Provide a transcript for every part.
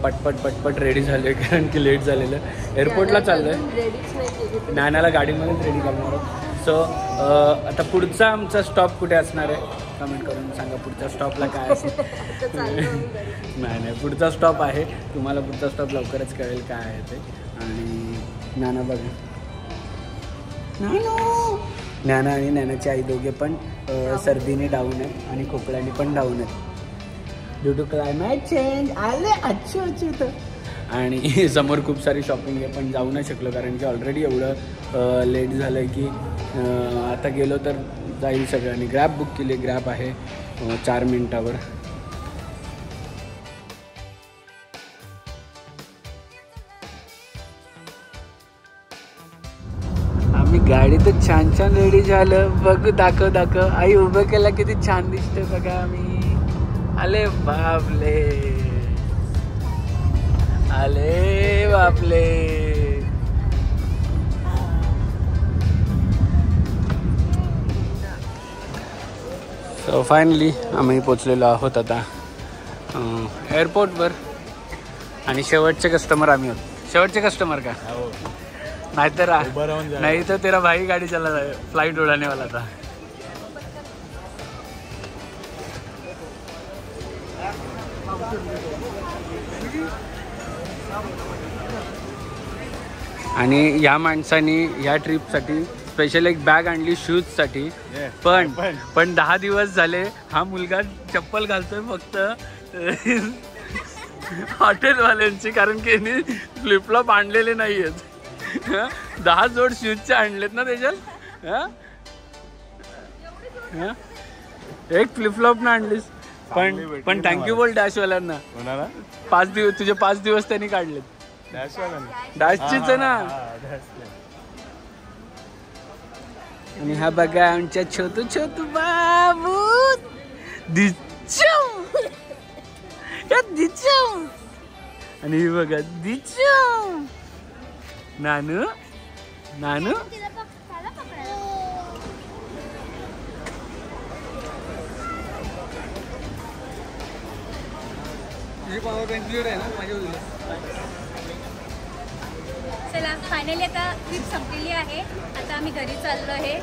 पटपट पटपट रेडी झालो आहे कारण की लेट झालेलं. एअरपोर्टला चाललो आहे, नानाला गाडीमध्येच रेडी करणार आहोत. सो आता पुढचा आमचा स्टॉप कुठे असणार आहे कमेंट करून सांगा. पुढच्या स्टॉपला काय असेल नाही पुढचा स्टॉप आहे, तुम्हाला पुढचा स्टॉप लवकरच कळेल काय आहे ते. आणि नाना बघा, नाना आणि नानाची आई दोघे पण सर्दीने डाऊन आहेत आणि खोकल्याने पण डाऊन आहेत ड्यू टू क्लायमेट चेंज. आले अच्छे अच्छे. आणि समोर खूप सारी शॉपिंग आहे पण जाऊ नाही शकलो कारण की ऑलरेडी एवढं लेट झालं आहे की आता गेलो तर जाईल सगळं. आणि ग्रॅब बुक केली, ग्रॅब आहे 4 मिनिटावर. आम्ही गाडीत छान छान रेडी झालं. बघू, दाखव आई उभं केला किती छान दिसतोय बघा. आम्ही आले बापले, आले बापले. सो फायनली आम्ही पोचलेलो आहोत आता एअरपोर्टवर. आणि शेवटचे कस्टमर आम्ही आहोत. शेवटचे कस्टमर का नाहीतर नाही तर तेरा भाई गाडी चला फ्लाइट उडाने वाला था. आणि ह्या माणसानी ह्या ट्रिपसाठी स्पेशल एक बॅग आणली शूजसाठी. पण 10 दिवस झाले हा मुलगा चप्पल घालतोय फक्त हॉटेलवाल्यांची, कारण की फ्लिपफ्लॉप आणलेले नाही आहेत. 10 जोड शूजचे आणलेत ना त्याच्यात. एक फ्लिपफ्लॉप ना आणलीस. पण थँक्यू बोल डॅशवाल्यांना. 5 दिवस तुझे 5 दिवस त्यांनी काढलेत. डॅशचीच ना. आणि हा बघा आमच्या छोटू छोटू बाबू दिचम. आणि ही बघा दिचम. नानू नानू तुझी पॉवर बँक आहे ना माझ्या. चला फायनली आता ट्रिप संपलेली आहे. आता आम्ही घरी चाललो आहे.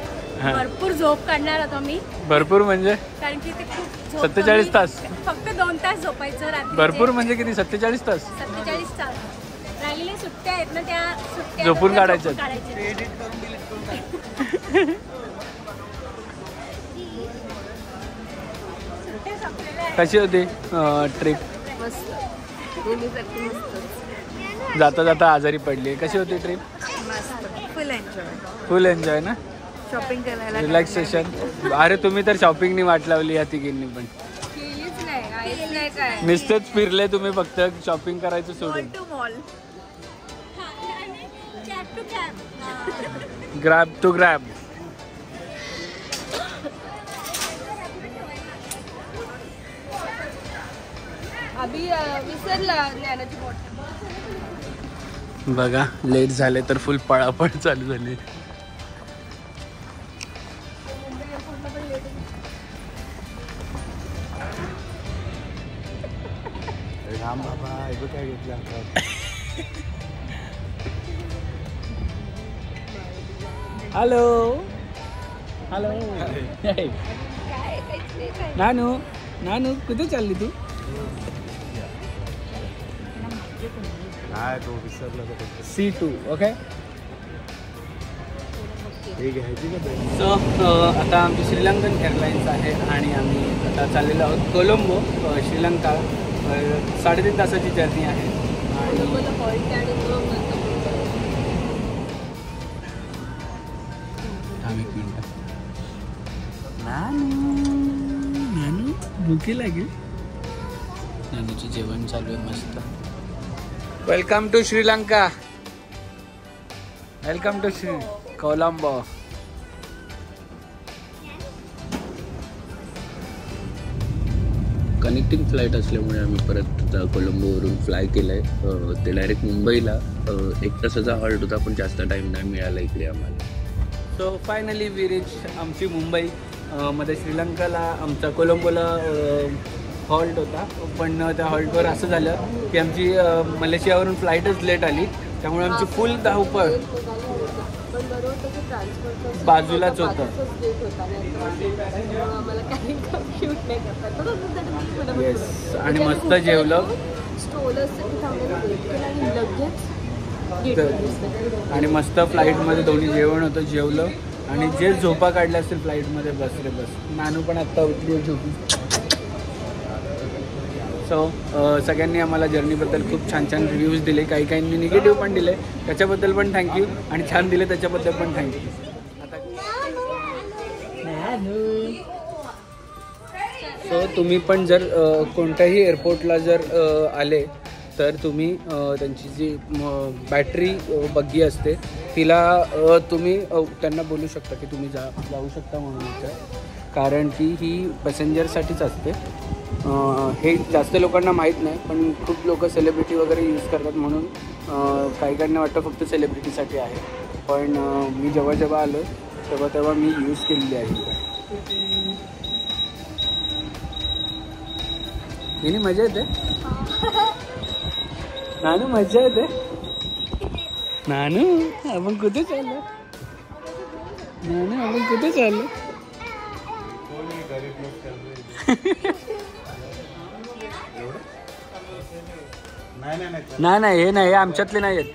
भरपूर झोप काढणार आहोत आम्ही. भरपूर म्हणजे कारण की ते खूप 47 तास फक्त 2 तास झोपायचं रात्री. भरपूर म्हणजे किती? 47 तास. 47 तास राहिलेल्या सुट्ट्या आहेत ना, त्या सुट्ट्या झोपून काढायच्या. कशी होती ट्रिप? जाता जाता आजारी पडली. कशी होती ट्रिप? फुल एन्जॉय ना. शॉपिंग करायला रिलॅक्सेशन. अरे तुम्ही तर शॉपिंगनी वाट लावली या तिघींनी पण. नुसतेच फिरले तुम्ही फक्त शॉपिंग करायचं सोडून. Grab to grab. बघा लेट झाले तर फुल पळापळ चालू झाली. राम बाबा काय घेतलं. Hello hello. नानू नानू कुठे चालली तू? C2 okay. सो आता आमची श्रीलंकन एअरलाईन्स आहे आणि आम्ही आता चाललेलो आहोत कोलंबो श्रीलंका. 3.5 तासाची जर्नी आहे. नानू भुकी लागेल. नानूचं जेवण चालू आहे मस्त. Welcome to Sri Lanka. Welcome to Colombo. Connecting flight असल्यामुळे आम्ही परत कोलंबोवरून फ्लाय केलं आहे. ते डायरेक्ट मुंबईला 1 तासाचा हॉल्ट होता पण जास्त टाईम नाही मिळाला इकडे आम्हाला. सो फायनली वी रीच आमची मुंबई मध्ये श्रीलंकाला. आमचा कोलंबोला हॉल्ट होता, पण त्या हॉल्टवर असं झालं की आमची मलेशियावरून फ्लाईटच लेट आली, त्यामुळे आमची फुल धावपळ. बाजूलाच होतं. येस, आणि मस्त जेवलं आणि मस्त फ्लाईटमध्ये दोन्ही जेवण होतं, जेवलं आणि जे झोपा काढल्या असतील फ्लाईटमध्ये बस रे बस. नानू पण आत्ता उठली झोपी. सो सगळ्यांनी आम्हाला जर्नीबद्दल खूप छान छान रिव्ह्यूज दिले, काही काहींनी निगेटिव्ह पण दिले, त्याच्याबद्दल पण थँक्यू, आणि छान दिले त्याच्याबद्दल पण थँक्यू. सो तुम्ही पण जर कोणत्याही एअरपोर्टला जर आले तर तुम्ही त्यांची जी बॅटरी बग्गी असते तिला तुम्ही त्यांना बोलू शकता की तुम्ही जाऊ शकता म्हणून इथं, कारण की ही पॅसेंजरसाठीच असते. हे जास्त लोकांना माहीत नाही, पण खूप लोक सेलिब्रिटी वगैरे यूज करतात, म्हणून काही काहींना वाटतं फक्त सेलिब्रिटीसाठी आहे, पण मी जेव्हा आलो तेव्हा मी यूज केलेली आहे. तिने मजा येते. नानू मजा येते. नानू आपण कुठे चाललो? नानू आपण कुठे चाललो? नाही हे नाही, आमच्यातले नाही आहेत.